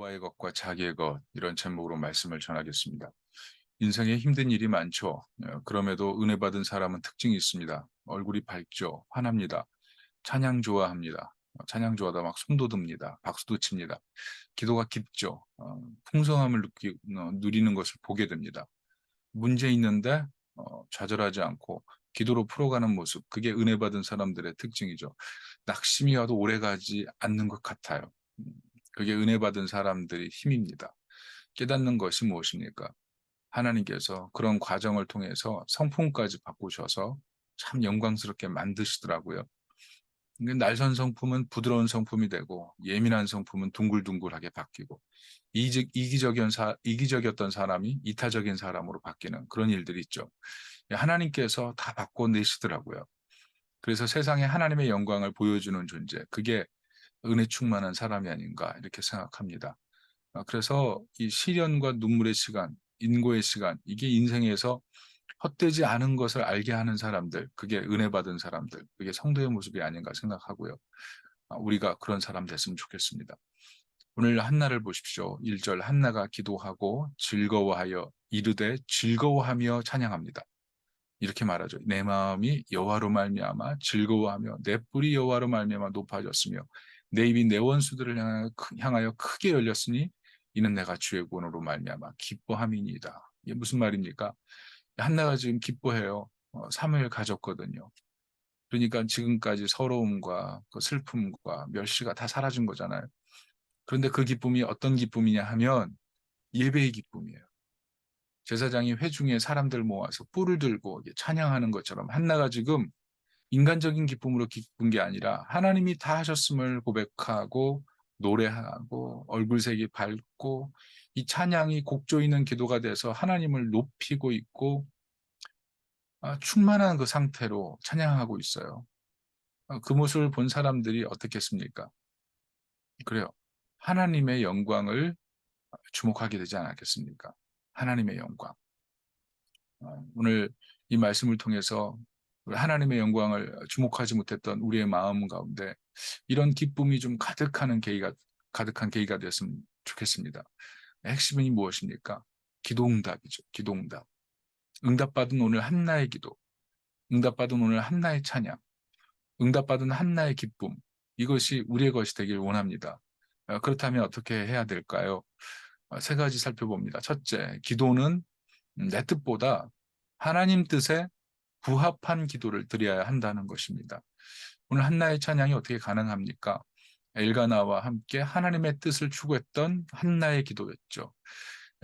여호와의 것과 자기의 것 이런 제목으로 말씀을 전하겠습니다. 인생에 힘든 일이 많죠. 그럼에도 은혜 받은 사람은 특징이 있습니다. 얼굴이 밝죠. 화납니다. 찬양 좋아합니다. 찬양 좋아하다 막 손도 듭니다. 박수도 칩니다. 기도가 깊죠. 풍성함을 누리는 것을 보게 됩니다. 문제 있는데 좌절하지 않고 기도로 풀어가는 모습, 그게 은혜 받은 사람들의 특징이죠. 낙심이 와도 오래가지 않는 것 같아요. 음, 그게 은혜 받은 사람들의 힘입니다. 깨닫는 것이 무엇입니까? 하나님께서 그런 과정을 통해서 성품까지 바꾸셔서 참 영광스럽게 만드시더라고요. 근데 날선 성품은 부드러운 성품이 되고 예민한 성품은 둥글둥글하게 바뀌고 이기적이었던 사람이 이타적인 사람으로 바뀌는 그런 일들이 있죠. 하나님께서 다 바꿔내시더라고요. 그래서 세상에 하나님의 영광을 보여주는 존재, 그게 은혜 충만한 사람이 아닌가 이렇게 생각합니다. 그래서 이 시련과 눈물의 시간, 인고의 시간, 이게 인생에서 헛되지 않은 것을 알게 하는 사람들, 그게 은혜 받은 사람들, 그게 성도의 모습이 아닌가 생각하고요. 우리가 그런 사람 됐으면 좋겠습니다. 오늘 한나를 보십시오. 1절 한나가 기도하고 즐거워하여 이르되 즐거워하며 찬양합니다. 이렇게 말하죠. 내 마음이 여호와로 말미암아 즐거워하며 내 뿔이 여호와로 말미암아 높아졌으며 내 입이 내 원수들을 향하여 크게 열렸으니 이는 내가 주의 구원으로 말미암아 기뻐함이니이다. 이게 무슨 말입니까? 한나가 지금 기뻐해요. 사무엘 가졌거든요. 그러니까 지금까지 서러움과 그 슬픔과 멸시가 다 사라진 거잖아요. 그런데 그 기쁨이 어떤 기쁨이냐 하면 예배의 기쁨이에요. 제사장이 회중에 사람들 모아서 뿔을 들고 찬양하는 것처럼 한나가 지금 인간적인 기쁨으로 기쁜 게 아니라 하나님이 다 하셨음을 고백하고 노래하고 얼굴색이 밝고 이 찬양이 곡 조이는 기도가 돼서 하나님을 높이고 있고 충만한 그 상태로 찬양하고 있어요. 그 모습을 본 사람들이 어떻겠습니까? 그래요. 하나님의 영광을 주목하게 되지 않았겠습니까? 하나님의 영광. 오늘 이 말씀을 통해서 하나님의 영광을 주목하지 못했던 우리의 마음 가운데 이런 기쁨이 좀 가득한 계기가 됐으면 좋겠습니다. 핵심이 무엇입니까? 기도응답이죠. 기도응답. 응답받은 오늘 한나의 기도, 응답받은 오늘 한나의 찬양, 응답받은 한나의 기쁨, 이것이 우리의 것이 되길 원합니다. 그렇다면 어떻게 해야 될까요? 세 가지 살펴봅니다. 첫째, 기도는 내 뜻보다 하나님 뜻에 부합한 기도를 드려야 한다는 것입니다. 오늘 한나의 찬양이 어떻게 가능합니까? 엘가나와 함께 하나님의 뜻을 추구했던 한나의 기도였죠.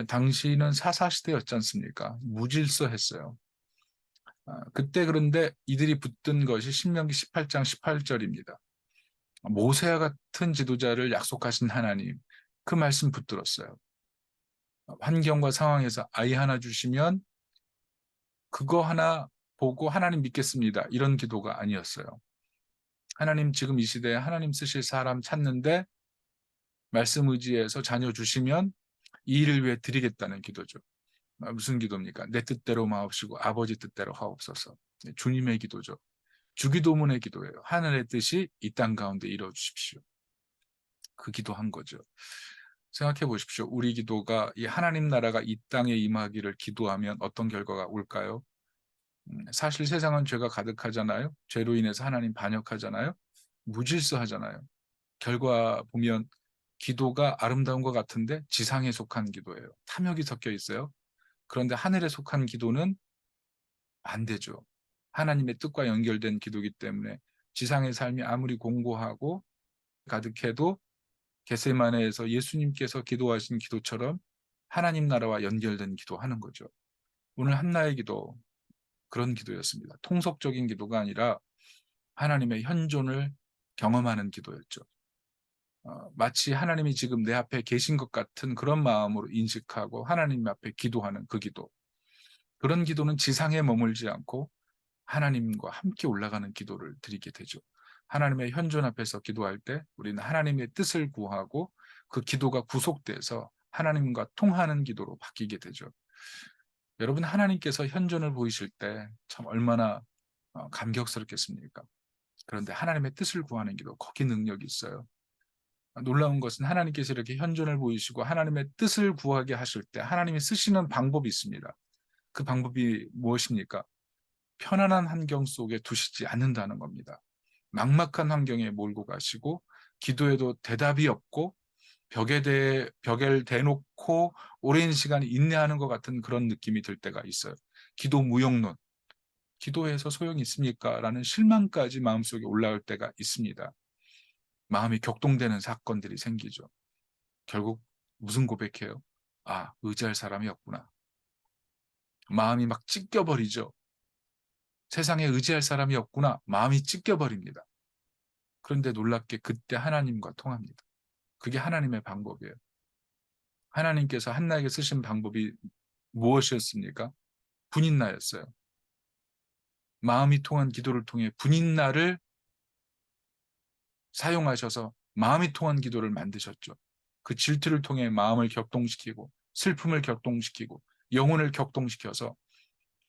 당시는 사사시대였지 않습니까? 무질서했어요. 그때 그런데 이들이 붙든 것이 신명기 18장 18절입니다. 모세와 같은 지도자를 약속하신 하나님, 그 말씀 붙들었어요. 환경과 상황에서 아이 하나 주시면 그거 하나 보고 하나님 믿겠습니다. 이런 기도가 아니었어요. 하나님 지금 이 시대에 하나님 쓰실 사람 찾는데 말씀 의지해서 자녀 주시면 이 일을 위해 드리겠다는 기도죠. 무슨 기도입니까? 내 뜻대로 마옵시고 아버지 뜻대로 하옵소서. 주님의 기도죠. 주기도문의 기도예요. 하늘의 뜻이 이 땅 가운데 이루어 주십시오. 그 기도한 거죠. 생각해 보십시오. 우리 기도가 이 하나님 나라가 이 땅에 임하기를 기도하면 어떤 결과가 올까요? 사실 세상은 죄가 가득하잖아요. 죄로 인해서 하나님 반역하잖아요. 무질서하잖아요. 결과 보면 기도가 아름다운 것 같은데 지상에 속한 기도예요. 탐욕이 섞여 있어요. 그런데 하늘에 속한 기도는 안 되죠. 하나님의 뜻과 연결된 기도이기 때문에 지상의 삶이 아무리 공고하고 가득해도 겟세마네에서 예수님께서 기도하신 기도처럼 하나님 나라와 연결된 기도하는 거죠. 오늘 한나의 기도 그런 기도였습니다. 통속적인 기도가 아니라 하나님의 현존을 경험하는 기도였죠. 마치 하나님이 지금 내 앞에 계신 것 같은 그런 마음으로 인식하고 하나님 앞에 기도하는 그 기도. 그런 기도는 지상에 머물지 않고 하나님과 함께 올라가는 기도를 드리게 되죠. 하나님의 현존 앞에서 기도할 때 우리는 하나님의 뜻을 구하고 그 기도가 구속돼서 하나님과 통하는 기도로 바뀌게 되죠. 여러분, 하나님께서 현존을 보이실 때 참 얼마나 감격스럽겠습니까? 그런데 하나님의 뜻을 구하는 기도, 거기 능력이 있어요. 놀라운 것은 하나님께서 이렇게 현존을 보이시고 하나님의 뜻을 구하게 하실 때 하나님이 쓰시는 방법이 있습니다. 그 방법이 무엇입니까? 편안한 환경 속에 두시지 않는다는 겁니다. 막막한 환경에 몰고 가시고 기도해도 대답이 없고 벽에 대놓고 오랜 시간 인내하는 것 같은 그런 느낌이 들 때가 있어요. 기도 무용론, 기도해서 소용이 있습니까? 라는 실망까지 마음속에 올라올 때가 있습니다. 마음이 격동되는 사건들이 생기죠. 결국 무슨 고백해요? 아, 의지할 사람이 없구나. 마음이 막 찢겨버리죠. 세상에 의지할 사람이 없구나. 마음이 찢겨버립니다. 그런데 놀랍게 그때 하나님과 통합니다. 그게 하나님의 방법이에요. 하나님께서 한나에게 쓰신 방법이 무엇이었습니까? 분인나였어요. 마음이 통한 기도를 통해 분인나를 사용하셔서 마음이 통한 기도를 만드셨죠. 그 질투를 통해 마음을 격동시키고 슬픔을 격동시키고 영혼을 격동시켜서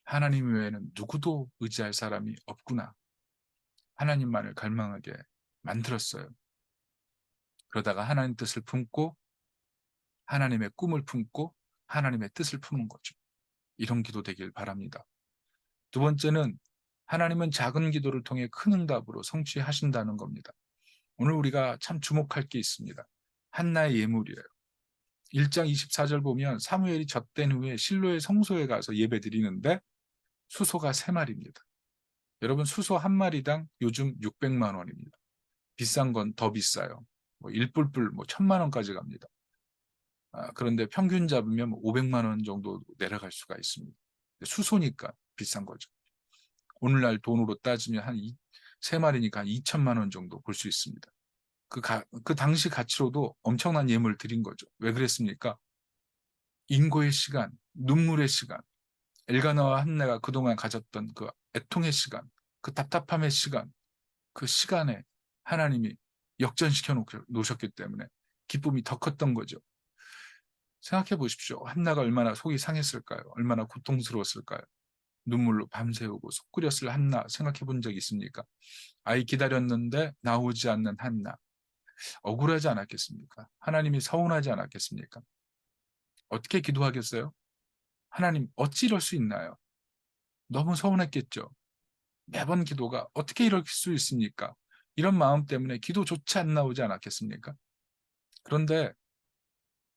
하나님 외에는 누구도 의지할 사람이 없구나. 하나님만을 갈망하게 만들었어요. 그러다가 하나님 뜻을 품고 하나님의 꿈을 품고 하나님의 뜻을 품은 거죠. 이런 기도 되길 바랍니다. 두 번째는 하나님은 작은 기도를 통해 큰 응답으로 성취하신다는 겁니다. 오늘 우리가 참 주목할 게 있습니다. 한나의 예물이에요. 1장 24절 보면 사무엘이 젖된 후에 실로의 성소에 가서 예배드리는데 수소가 3마리입니다. 여러분 수소 한 마리당 요즘 600만 원입니다. 비싼 건 더 비싸요. 뭐 1뿔뿔 뭐 1000만 원까지 갑니다. 그런데 평균 잡으면 500만 원 정도 내려갈 수가 있습니다. 수소니까 비싼 거죠. 오늘날 돈으로 따지면 한 3마리니까 한 2천만 원 정도 볼 수 있습니다. 그 당시 가치로도 엄청난 예물을 드린 거죠. 왜 그랬습니까? 인고의 시간, 눈물의 시간, 엘가나와 한나가 그동안 가졌던 그 애통의 시간, 그 답답함의 시간, 그 시간에 하나님이 역전시켜 놓으셨기 때문에 기쁨이 더 컸던 거죠. 생각해 보십시오. 한나가 얼마나 속이 상했을까요? 얼마나 고통스러웠을까요? 눈물로 밤새우고 속 끓였을 한나 생각해 본 적 있습니까? 아이 기다렸는데 나오지 않는 한나. 억울하지 않았겠습니까? 하나님이 서운하지 않았겠습니까? 어떻게 기도하겠어요? 하나님, 어찌 이럴 수 있나요? 너무 서운했겠죠. 매번 기도가 어떻게 이럴 수 있습니까? 이런 마음 때문에 기도조차 안 나오지 않았겠습니까? 그런데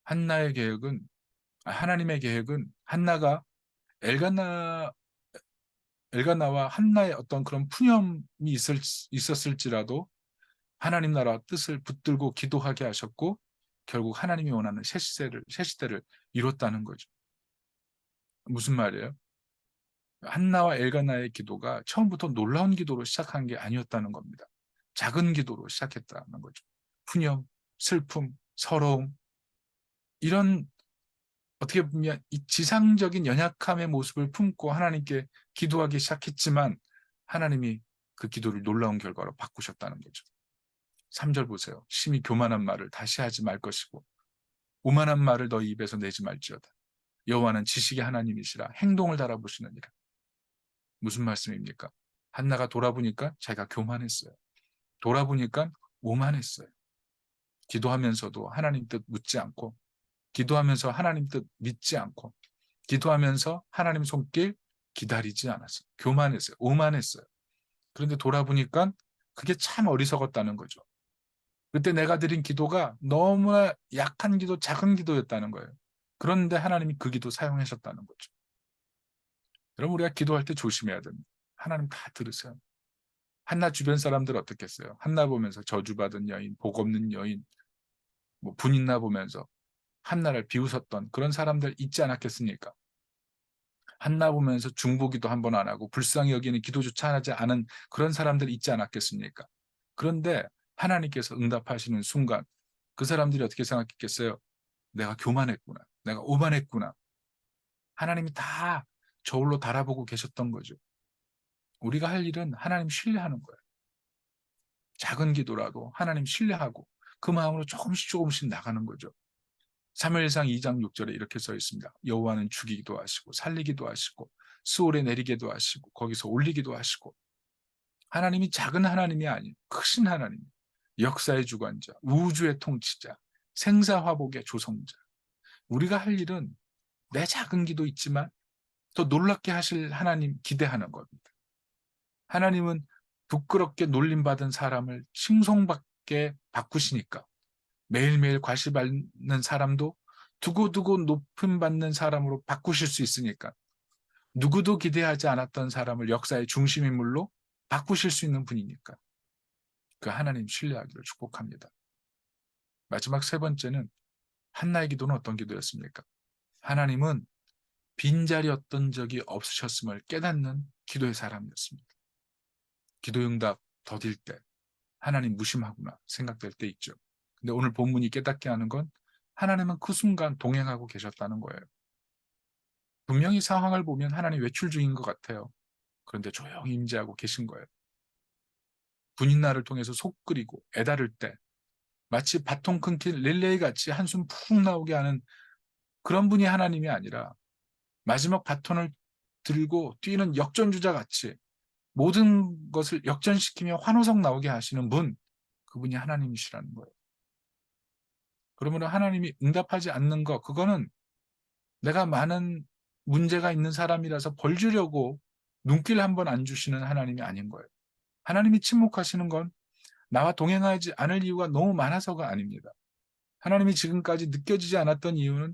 한나의 계획은, 하나님의 계획은 한나가 엘가나, 엘가나와 한나의 어떤 그런 푸념이 있었을지라도 하나님 나라 뜻을 붙들고 기도하게 하셨고 결국 하나님이 원하는 새 시대를 이뤘다는 거죠. 무슨 말이에요? 한나와 엘가나의 기도가 처음부터 놀라운 기도로 시작한 게 아니었다는 겁니다. 작은 기도로 시작했다는 거죠. 푸념, 슬픔, 서러움 이런 어떻게 보면 이 지상적인 연약함의 모습을 품고 하나님께 기도하기 시작했지만 하나님이 그 기도를 놀라운 결과로 바꾸셨다는 거죠. 3절 보세요. 심히 교만한 말을 다시 하지 말 것이고 오만한 말을 너희 입에서 내지 말지어다. 여호와는 지식의 하나님이시라 행동을 달아보시느니라. 무슨 말씀입니까? 한나가 돌아보니까 자기가 교만했어요. 돌아보니까 오만했어요. 기도하면서도 하나님 뜻 묻지 않고 기도하면서 하나님 뜻 믿지 않고 기도하면서 하나님 손길 기다리지 않았어요. 교만했어요. 오만했어요. 그런데 돌아보니까 그게 참 어리석었다는 거죠. 그때 내가 드린 기도가 너무나 약한 기도, 작은 기도였다는 거예요. 그런데 하나님이 그 기도 사용하셨다는 거죠. 여러분 우리가 기도할 때 조심해야 됩니다. 하나님 다 들으세요. 한나 주변 사람들 어떻겠어요? 한나 보면서 저주받은 여인, 복 없는 여인, 뭐 분인나 보면서 한나를 비웃었던 그런 사람들 있지 않았겠습니까? 한나 보면서 중보기도 한 번 안 하고 불쌍히 여기는 기도조차 하지 않은 그런 사람들 있지 않았겠습니까? 그런데 하나님께서 응답하시는 순간 그 사람들이 어떻게 생각했겠어요? 내가 교만했구나. 내가 오만했구나. 하나님이 다 저울로 달아보고 계셨던 거죠. 우리가 할 일은 하나님 신뢰하는 거예요. 작은 기도라도 하나님 신뢰하고 그 마음으로 조금씩 조금씩 나가는 거죠. 사무엘상 2장 6절에 이렇게 써 있습니다. 여호와는 죽이기도 하시고 살리기도 하시고 수월에 내리기도 하시고 거기서 올리기도 하시고 하나님이 작은 하나님이 아닌 크신 하나님. 역사의 주관자, 우주의 통치자, 생사화복의 조성자. 우리가 할 일은 내 작은 기도 있지만 더 놀랍게 하실 하나님 기대하는 겁니다. 하나님은 부끄럽게 놀림받은 사람을 칭송받게 바꾸시니까 매일매일 과시받는 사람도 두고두고 높임 받는 사람으로 바꾸실 수 있으니까 누구도 기대하지 않았던 사람을 역사의 중심 인물로 바꾸실 수 있는 분이니까 그 하나님 신뢰하기를 축복합니다. 마지막 세 번째는 한나의 기도는 어떤 기도였습니까? 하나님은 빈자리였던 적이 없으셨음을 깨닫는 기도의 사람이었습니다. 기도 응답 더딜 때 하나님 무심하구나 생각될 때 있죠. 근데 오늘 본문이 깨닫게 하는 건 하나님은 그 순간 동행하고 계셨다는 거예요. 분명히 상황을 보면 하나님 외출 중인 것 같아요. 그런데 조용히 임재하고 계신 거예요. 군인날을 통해서 속 끓이고 애다를 때 마치 바통 끊긴 릴레이 같이 한숨 푹 나오게 하는 그런 분이 하나님이 아니라 마지막 바톤을 들고 뛰는 역전주자 같이 모든 것을 역전시키며 환호성 나오게 하시는 분, 그분이 하나님이시라는 거예요. 그러므로 하나님이 응답하지 않는 것, 그거는 내가 많은 문제가 있는 사람이라서 벌 주려고 눈길 한번 안 주시는 하나님이 아닌 거예요. 하나님이 침묵하시는 건 나와 동행하지 않을 이유가 너무 많아서가 아닙니다. 하나님이 지금까지 느껴지지 않았던 이유는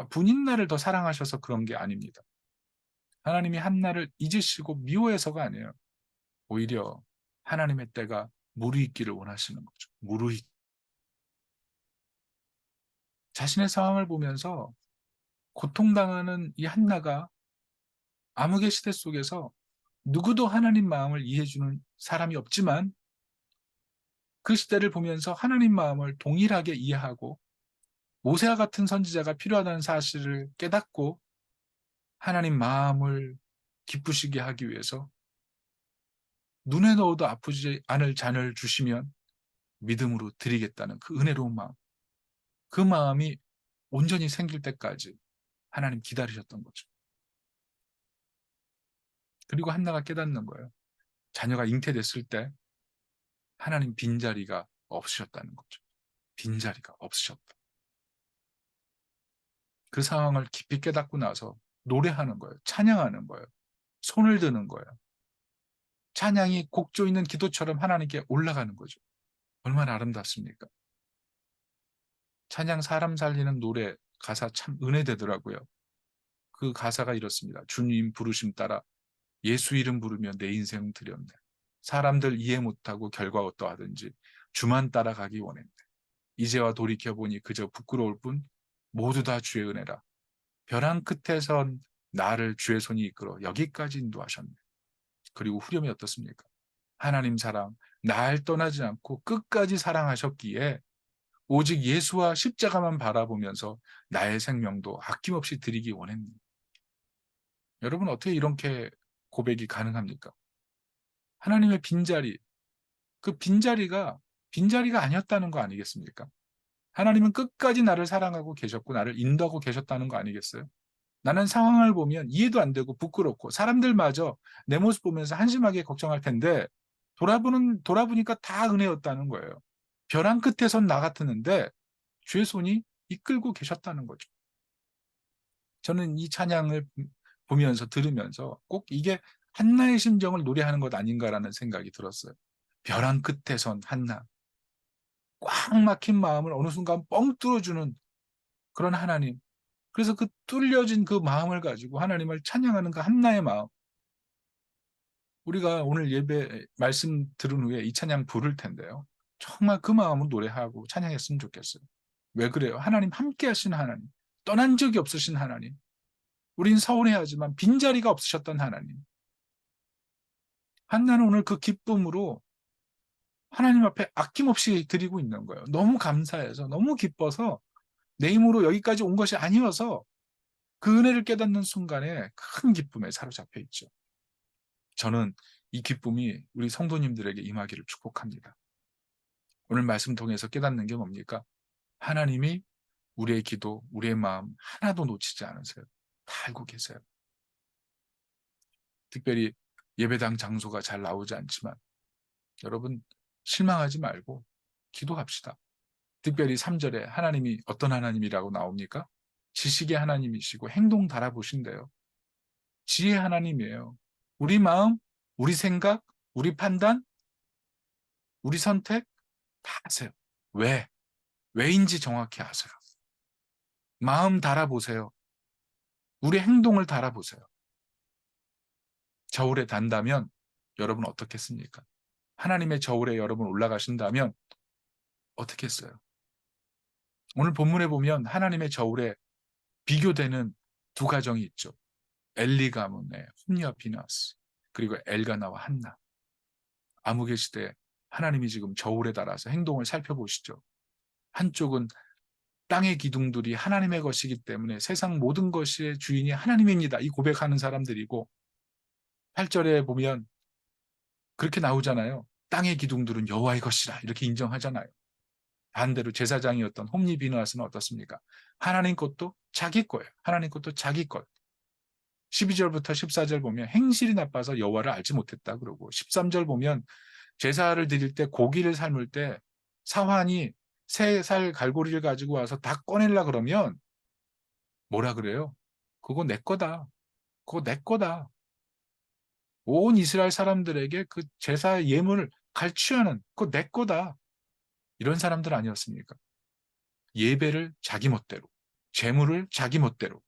분인 나를 더 사랑하셔서 그런 게 아닙니다. 하나님이 한나를 잊으시고 미워해서가 아니에요. 오히려 하나님의 때가 무르익기를 원하시는 거죠. 무르익. 자신의 상황을 보면서 고통당하는 이 한나가 암흑의 시대 속에서 누구도 하나님 마음을 이해해주는 사람이 없지만 그 시대를 보면서 하나님 마음을 동일하게 이해하고 모세와 같은 선지자가 필요하다는 사실을 깨닫고 하나님 마음을 기쁘시게 하기 위해서 눈에 넣어도 아프지 않을 잔을 주시면 믿음으로 드리겠다는 그 은혜로운 마음, 그 마음이 온전히 생길 때까지 하나님 기다리셨던 거죠. 그리고 한나가 깨닫는 거예요. 자녀가 잉태됐을 때 하나님 빈자리가 없으셨다는 거죠. 빈자리가 없으셨다. 그 상황을 깊이 깨닫고 나서 노래하는 거예요. 찬양하는 거예요. 손을 드는 거예요. 찬양이 곡 조이는 기도처럼 하나님께 올라가는 거죠. 얼마나 아름답습니까? 찬양 사람 살리는 노래 가사 참 은혜되더라고요. 그 가사가 이렇습니다. 주님 부르심 따라 예수 이름 부르며 내 인생 드렸네. 사람들 이해 못하고 결과 어떠하든지 주만 따라가기 원했네. 이제와 돌이켜보니 그저 부끄러울 뿐 모두 다 주의 은혜라. 벼랑 끝에선 나를 주의 손이 이끌어 여기까지 인도하셨네. 그리고 후렴이 어떻습니까? 하나님 사랑, 날 떠나지 않고 끝까지 사랑하셨기에 오직 예수와 십자가만 바라보면서 나의 생명도 아낌없이 드리기 원했네. 여러분 어떻게 이렇게 고백이 가능합니까? 하나님의 빈자리, 그 빈자리가 아니었다는 거 아니겠습니까? 하나님은 끝까지 나를 사랑하고 계셨고 나를 인도하고 계셨다는 거 아니겠어요? 나는 상황을 보면 이해도 안 되고 부끄럽고 사람들마저 내 모습 보면서 한심하게 걱정할 텐데 돌아보니까 다 은혜였다는 거예요. 벼랑 끝에선 나 같았는데 주의 손이 이끌고 계셨다는 거죠. 저는 이 찬양을 보면서 들으면서 꼭 이게 한나의 심정을 노래하는 것 아닌가라는 생각이 들었어요. 벼랑 끝에선 한나. 꽉 막힌 마음을 어느 순간 뻥 뚫어주는 그런 하나님. 그래서 그 뚫려진 그 마음을 가지고 하나님을 찬양하는 그 한나의 마음. 우리가 오늘 예배 말씀 들은 후에 이 찬양 부를 텐데요. 정말 그 마음으로 노래하고 찬양했으면 좋겠어요. 왜 그래요? 하나님 함께 하신 하나님. 떠난 적이 없으신 하나님. 우린 서운해하지만 빈자리가 없으셨던 하나님. 한나는 오늘 그 기쁨으로 하나님 앞에 아낌없이 드리고 있는 거예요. 너무 감사해서, 너무 기뻐서 내 힘으로 여기까지 온 것이 아니어서 그 은혜를 깨닫는 순간에 큰 기쁨에 사로잡혀 있죠. 저는 이 기쁨이 우리 성도님들에게 임하기를 축복합니다. 오늘 말씀 통해서 깨닫는 게 뭡니까? 하나님이 우리의 기도, 우리의 마음 하나도 놓치지 않으세요. 다 알고 계세요. 특별히 예배당 장소가 잘 나오지 않지만 여러분 실망하지 말고 기도합시다. 특별히 3절에 하나님이 어떤 하나님이라고 나옵니까? 지식의 하나님이시고 행동 달아보신대요. 지혜 하나님이에요. 우리 마음, 우리 생각, 우리 판단, 우리 선택 다 아세요. 왜? 왜인지 정확히 아세요. 마음 달아보세요. 우리 행동을 달아보세요. 저울에 단다면 여러분 어떻겠습니까? 하나님의 저울에 여러분 올라가신다면 어떻겠어요? 오늘 본문에 보면 하나님의 저울에 비교되는 두 가정이 있죠. 엘리 가문의 홈리와 비나스, 그리고 엘가나와 한나. 암흑의 시대에 하나님이 지금 저울에 달아서 행동을 살펴보시죠. 한쪽은 땅의 기둥들이 하나님의 것이기 때문에 세상 모든 것의 주인이 하나님입니다. 이 고백하는 사람들이고, 8절에 보면 그렇게 나오잖아요. 땅의 기둥들은 여호와의 것이라 이렇게 인정하잖아요. 반대로 제사장이었던 홈리 비느하스는 어떻습니까? 하나님 것도 자기 거예요. 하나님 것도 자기 것. 12절부터 14절 보면 행실이 나빠서 여호와를 알지 못했다 그러고, 13절 보면 제사를 드릴 때 고기를 삶을 때 사환이 3살 갈고리를 가지고 와서 다 꺼내려 그러면 뭐라 그래요? 그거 내 거다. 그거 내 거다. 온 이스라엘 사람들에게 그 제사 예물을 갈취하는 그거 내 거다. 이런 사람들 아니었습니까? 예배를 자기 멋대로, 재물을 자기 멋대로.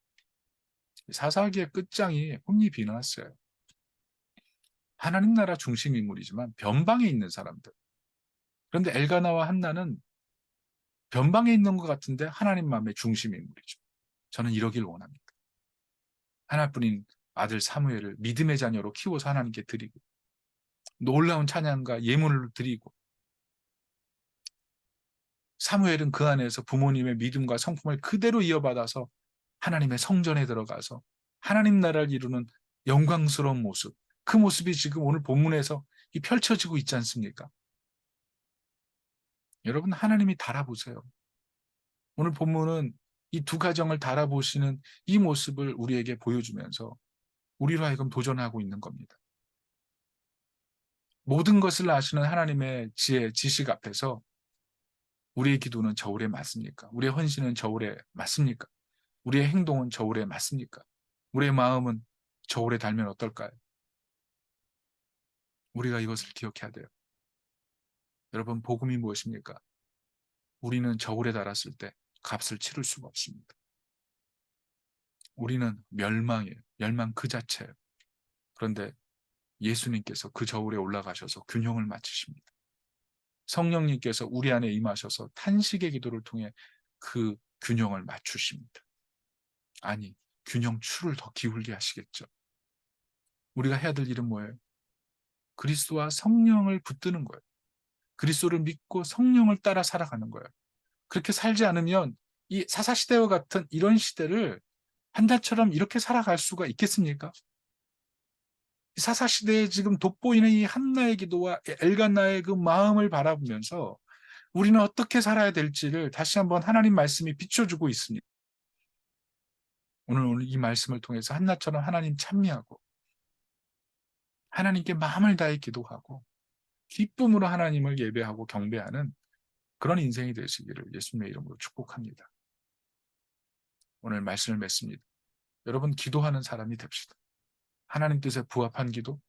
사사기의 끝장이 홈리 비나왔어요. 하나님 나라 중심 인물이지만 변방에 있는 사람들. 그런데 엘가나와 한나는 변방에 있는 것 같은데 하나님 마음의 중심 인물이죠. 저는 이러길 원합니다. 하나뿐인 아들 사무엘을 믿음의 자녀로 키워서 하나님께 드리고, 놀라운 찬양과 예물을 드리고, 사무엘은 그 안에서 부모님의 믿음과 성품을 그대로 이어받아서 하나님의 성전에 들어가서 하나님 나라를 이루는 영광스러운 모습, 그 모습이 지금 오늘 본문에서 펼쳐지고 있지 않습니까? 여러분, 하나님이 달아보세요. 오늘 본문은 이 두 가정을 달아보시는 이 모습을 우리에게 보여주면서 우리로 하여금 도전하고 있는 겁니다. 모든 것을 아시는 하나님의 지혜, 지식 앞에서 우리의 기도는 저울에 맞습니까? 우리의 헌신은 저울에 맞습니까? 우리의 행동은 저울에 맞습니까? 우리의 마음은 저울에 달면 어떨까요? 우리가 이것을 기억해야 돼요. 여러분, 복음이 무엇입니까? 우리는 저울에 달았을 때 값을 치를 수가 없습니다. 우리는 멸망이에요. 멸망 그 자체예요. 그런데 예수님께서 그 저울에 올라가셔서 균형을 맞추십니다. 성령님께서 우리 안에 임하셔서 탄식의 기도를 통해 그 균형을 맞추십니다. 아니, 균형추를 더 기울게 하시겠죠. 우리가 해야 될 일은 뭐예요? 그리스도와 성령을 붙드는 거예요. 그리스도를 믿고 성령을 따라 살아가는 거예요. 그렇게 살지 않으면 이 사사시대와 같은 이런 시대를 한나처럼 이렇게 살아갈 수가 있겠습니까? 사사시대에 지금 돋보이는 이 한나의 기도와 엘간나의 그 마음을 바라보면서 우리는 어떻게 살아야 될지를 다시 한번 하나님 말씀이 비춰주고 있습니다. 오늘 이 말씀을 통해서 한나처럼 하나님 찬미하고 하나님께 마음을 다해 기도하고 기쁨으로 하나님을 예배하고 경배하는 그런 인생이 되시기를 예수님의 이름으로 축복합니다. 오늘 말씀을 맺습니다. 여러분, 기도하는 사람이 됩시다. 하나님 뜻에 부합한 기도,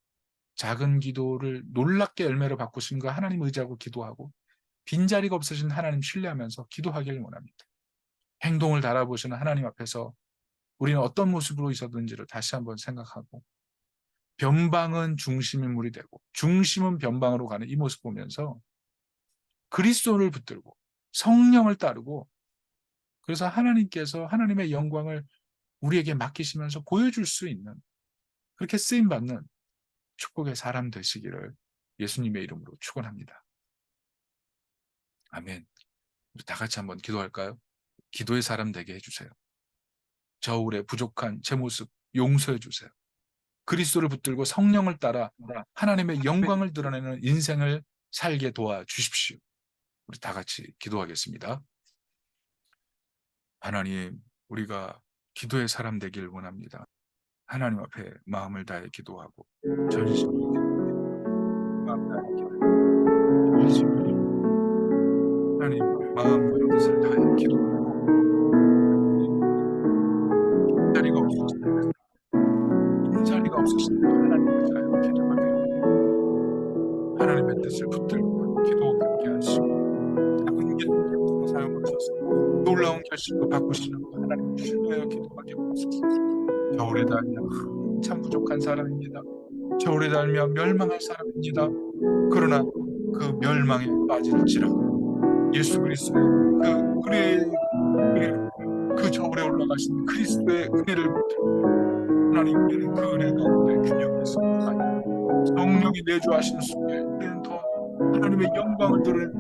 작은 기도를 놀랍게 열매로 바꾸신 거 하나님 의지하고 기도하고, 빈자리가 없으신 하나님 신뢰하면서 기도하기를 원합니다. 행동을 달아보시는 하나님 앞에서 우리는 어떤 모습으로 있었는지를 다시 한번 생각하고, 변방은 중심 인물이 되고 중심은 변방으로 가는 이 모습 보면서 그리스도를 붙들고 성령을 따르고, 그래서 하나님께서 하나님의 영광을 우리에게 맡기시면서 보여줄 수 있는, 그렇게 쓰임받는 축복의 사람 되시기를 예수님의 이름으로 축원합니다. 아멘. 우리 다 같이 한번 기도할까요? 기도의 사람 되게 해주세요. 저울에 부족한 제 모습 용서해 주세요. 그리스도를 붙들고 성령을 따라 하나님의 영광을 드러내는 인생을 살게 도와주십시오. 우리 다 같이 기도하겠습니다. 하나님, 우리가 기도의 사람 되길 원합니다. 하나님 앞에 마음을 다해 기도하고 전심으로 기도합니다. 마음 다해 기도합니다. 전심으로 하나님 마음과 뜻을 다해 기도하고 자리가 없으시다면 자리가 없으시다면 하나님 의지하여 기도하게 하나님의 뜻을 붙들고 기도하게 하시고 작은 기도 사용하셔서 놀라운 결실로 바꾸시는 거 하나님 신뢰하여 기도하게 하옵소서. 겨울에 달면 참 부족한 사람입니다. 겨울에 달면 멸망할 사람입니다. 그러나 그 멸망에 빠질지라도 예수 그리스도의 그 은혜를 그 저울에 올라가신 그리스도의 은혜를 하나님께는 그 은혜 가운데 균형이 있습니다. 성령이 내주하신 속에 우리는 더 하나님의 영광을 드러내는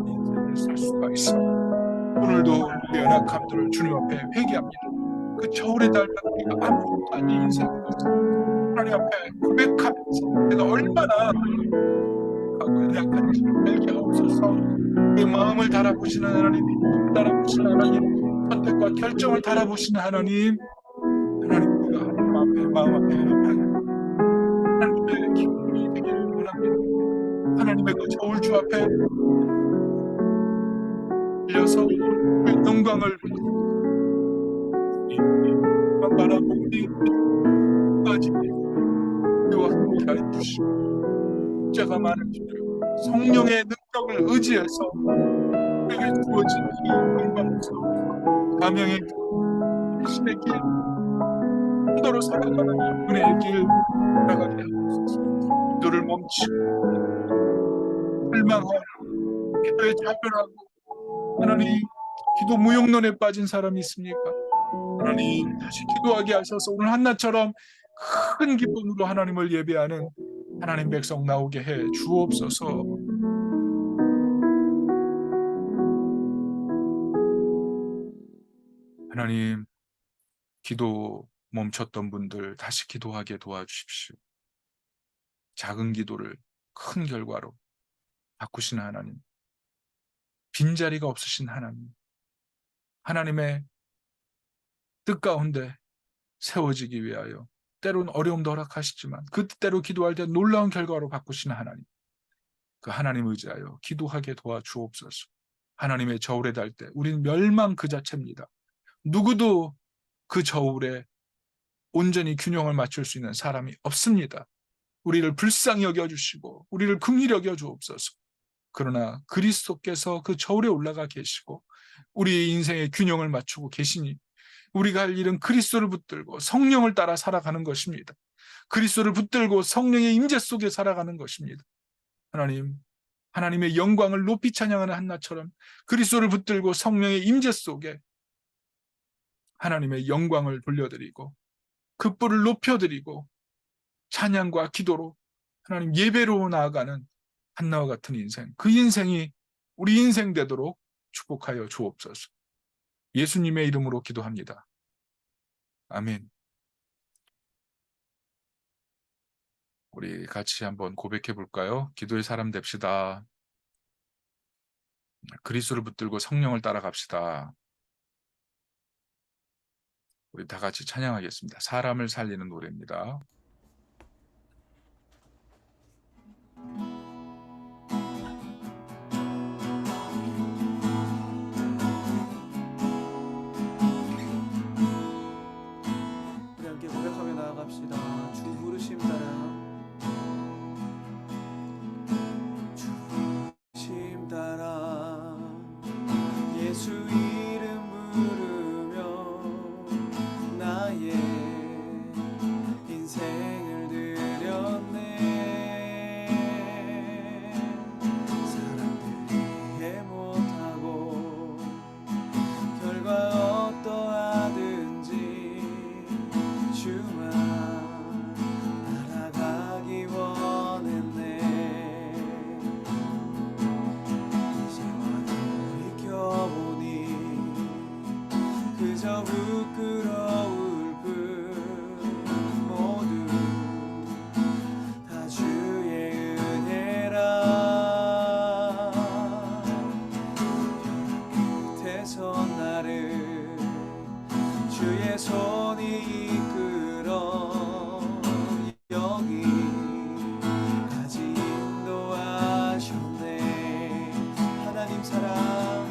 인생을 살 수가 있습니다. 오늘도 우리의 연약함들을 주님 앞에 회개합니다. 그 저울에 달면 우리가 아무것도 아닌 인생인 것을 하나님 앞에 고백하면서 내가 얼마나 연약한지를 알게 하옵소서. 내 마음을 달아보시는 하나님, 달아보시는 하나님, 선택과 결정을 달아보시는 하나님, 하나님 우리가 하나님 앞에 마음 앞에 하나님의 기쁨이 되기를 원합니다. 하나님의 그 저울주 앞에 빌려서 그 영광을 바라보니 빠지니 우리와 함께 해주시고 자가 많은 성령의 능력을 의지해서 우리에게 주어진 이 영광스러운 가명의 신의 길, 인도로 살아가는 은혜의 길 살아가게 하옵소서. 기도를 멈추고 실망하고 기도에 자별하고 하나님 기도 무용론에 빠진 사람이 있습니까? 하나님 다시 기도하게 하셔서 오늘 한나처럼 큰 기쁨으로 하나님을 예배하는 하나님 백성 나오게 해 주옵소서. 하나님 기도 멈췄던 분들 다시 기도하게 도와주십시오. 작은 기도를 큰 결과로 바꾸시는 하나님, 빈자리가 없으신 하나님, 하나님의 뜻 가운데 세워지기 위하여 때로는 어려움도 허락하시지만 그 뜻대로 기도할 때 놀라운 결과로 바꾸시는 하나님, 그 하나님 의지하여 기도하게 도와주옵소서. 하나님의 저울에 달 때 우리는 멸망 그 자체입니다. 누구도 그 저울에 온전히 균형을 맞출 수 있는 사람이 없습니다. 우리를 불쌍히 여겨주시고 우리를 긍휼히 여겨주옵소서. 그러나 그리스도께서 그 저울에 올라가 계시고 우리의 인생의 균형을 맞추고 계시니 우리가 할 일은 그리스도를 붙들고 성령을 따라 살아가는 것입니다. 그리스도를 붙들고 성령의 임재 속에 살아가는 것입니다. 하나님, 하나님의 영광을 높이 찬양하는 한나처럼 그리스도를 붙들고 성령의 임재 속에 하나님의 영광을 돌려드리고 그 뿔을 높여드리고 찬양과 기도로 하나님 예배로 나아가는 한나와 같은 인생, 그 인생이 우리 인생 되도록 축복하여 주옵소서. 예수님의 이름으로 기도합니다. 아멘. 우리 같이 한번 고백해 볼까요? 기도의 사람 됩시다. 그리스도를 붙들고 성령을 따라갑시다. 우리 다 같이 찬양하겠습니다. 사람을 살리는 노래입니다. 우리 함께 고백하며 나아갑시다. 주 부르심 따라, 주 부르심 따라 예수 이름 부르며 나의 인생을 드렸네. 사람들이 이해 못하고 결과 어떠하든지 주만 따라가기 원했네. 이제 와도 돌이켜보니 그저 부끄러울 뿐 모두 다 주의 은혜라. 끝에서 나를 주의 손이 이끌어 여기까지 인도하셨네. 하나님 사랑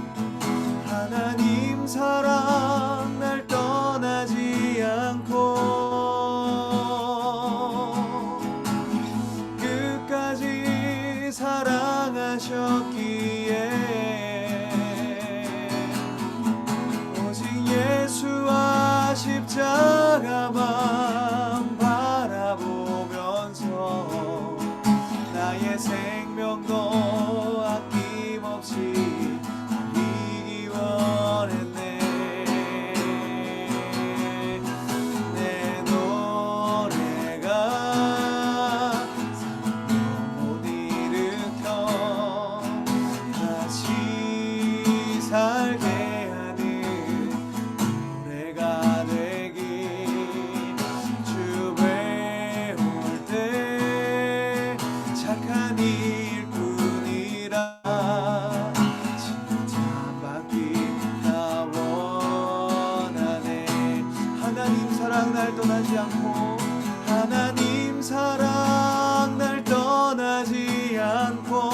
사랑 날 떠나지 않고 하나님 사랑 날 떠나지 않고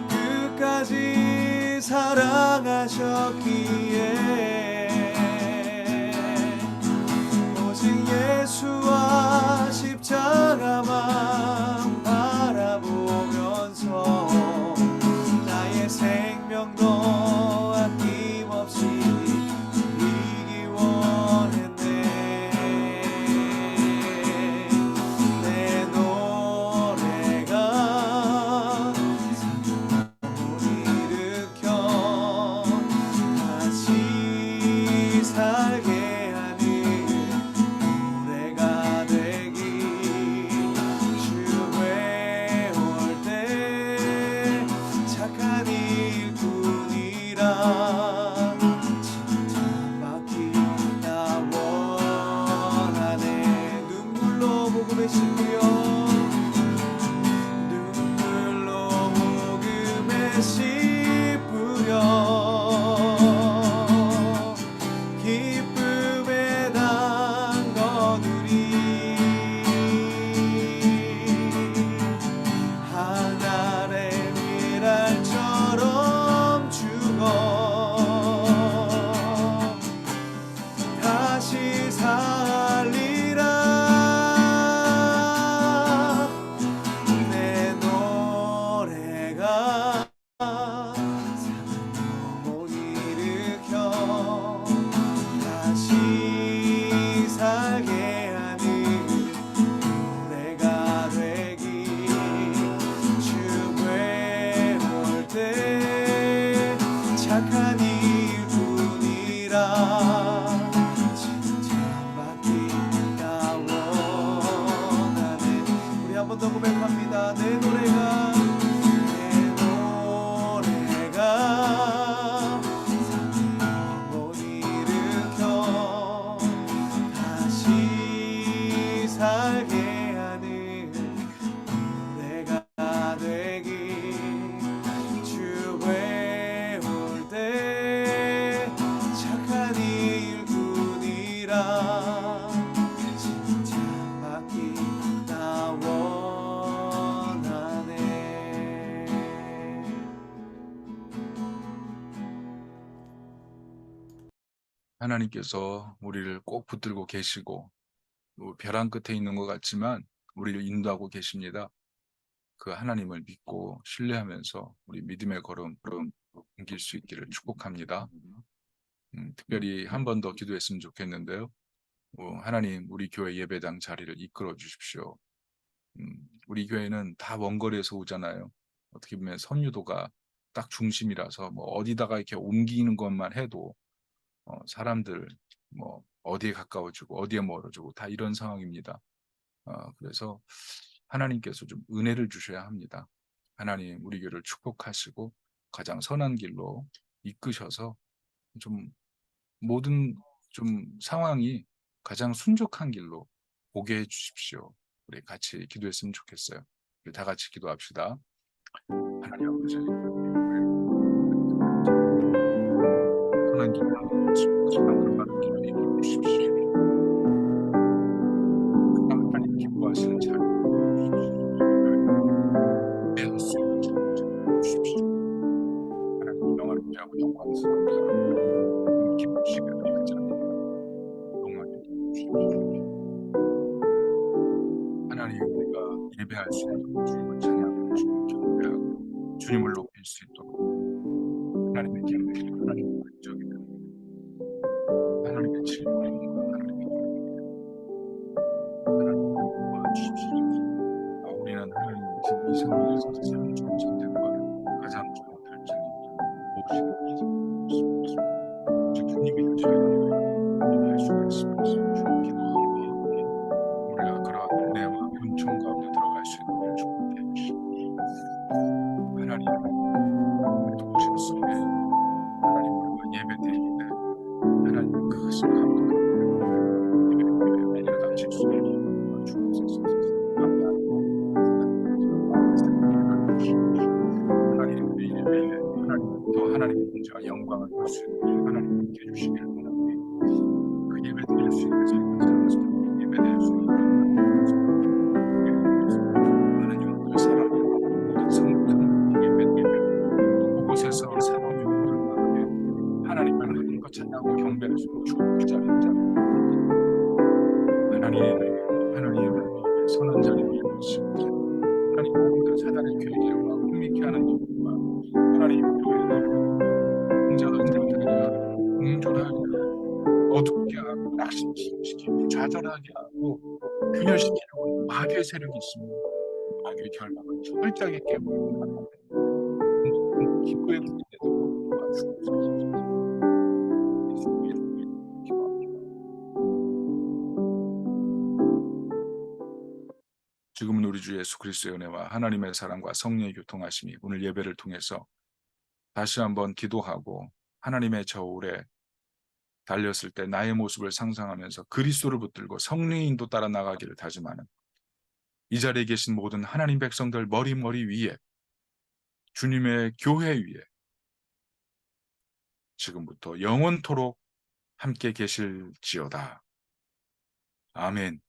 끝까지 사랑하셨기에 오직 예수와 십자가만 바라보면서 나의 생명도 아낌없이 드리기 원했네. 내 노래가 사랑을 일으켜 다시 살게 하는 노래가 되기 주 외울 때 착한 일뿐이라 칭찬받기나 원하네. 눈물로 복음의 씨뿌려 눈물로 복음의 씨뿌려 기쁨에 담거두리 하늘의 미랄처럼 죽어 다시 살리라. 내 노래가 사랑을 일으켜 다시 살게 하는 노래가 되기 주 외울 때 착한 일뿐이라 칭찬받기나 원하네. 우리 한 번 더 고백합니다. 내 노래가 사랑을 일으켜 다시 살게 하는 노래가 되기 주 외울 때 착한 일뿐이라 칭찬받기나 원하네. 하나님께서 우리를 꼭 붙들고 계시고 벼랑 끝에 있는 것 같지만 우리를 인도하고 계십니다. 그 하나님을 믿고 신뢰하면서 우리 믿음의 걸음 옮길 수 있기를 축복합니다. 특별히 한 번 더 기도했으면 좋겠는데요. 하나님, 우리 교회 예배당 자리를 이끌어 주십시오. 우리 교회는 다 먼 거리에서 오잖아요. 어떻게 보면 선유도가 딱 중심이라서 뭐 어디다가 이렇게 옮기는 것만 해도 사람들 뭐 어디에 가까워지고 어디에 멀어지고 다 이런 상황입니다. 그래서 하나님께서 좀 은혜를 주셔야 합니다. 하나님, 우리 교회를 축복하시고 가장 선한 길로 이끄셔서 좀 모든 좀 상황이 가장 순적한 길로 보게 해 주십시오. 우리 같이 기도했으면 좋겠어요. 우리 다 같이 기도합시다. 하나님 아버지, 선한 길로 지방으로 길로 이끌어 주십시오. 하나님 기뻐하시는 자리 배울 수 있는 자리 주십시오. 하나님 영화롭게 영광스럽게 기쁘시게 그 자리 영광에 주십시오. 하나님, 우리가 예배할 수 있도록 주님을 찬양하고 주님을 경배하고 주님을 높일 수 있도록 하나님의 계획, 하나님의 목적이 하나님의 질문입니다. 하나님의 하나님을 도와주십시오. 우리는 하나님 지금 이 상황에서 가장 좋은 선택과 가장 좋은 결정이 무엇인지 주님이 하셔야 되는 할 수가 있습니다. 주님 기도하고 우리가 그러한 은혜와 은총 가운데 들어갈 수 있는 축복해 주시옵소서. 하나님, 우리 도우셨으니 하나님, 우리가 예배 드리는데 하나님 크신 감동을 예배를 닥칠 수 있는 주옵소서. 하나님, 우리 예배에 하나님 또 하나님의 공자와 영광을 볼 수 있는 하나님 함께 해주시기를 예배드릴 수 있는 삶을 예배드릴 수 있는 하나님 앞에 사람이 모든 성도들은 예배드리며 또 그곳에서 새로운 영광을 받게 하나님을 한껏 찬양하고 경배할 수 있는 좋은 자리입니다. 하나님을 위해 선한 자리를 이루시고 하나님 모든 사단의 괴계와 흥미케 하는 일과 하나님 교회를 인자들과 공존하게 하고 어둡게 하고 낙심시키고 좌절하게 하고 균열시키려고 마귀의 세력이 있습니다. 마귀의 결박을 철저하게 깨버리고 하나님 기도의 군인데도 도와주옵소서. 예수님의 이름으로 기도합니다. 지금은 우리 주 예수 그리스도의 은혜와 하나님의 사랑과 성령의 교통하심이 오늘 예배를 통해서 다시 한번 기도하고 하나님의 저울에 달렸을 때 나의 모습을 상상하면서 그리스도를 붙들고 성령의 인도 따라 나가기를 다짐하는 이 자리에 계신 모든 하나님 백성들 머리 위에 주님의 교회 위에 지금부터 영원토록 함께 계실지어다. 아멘.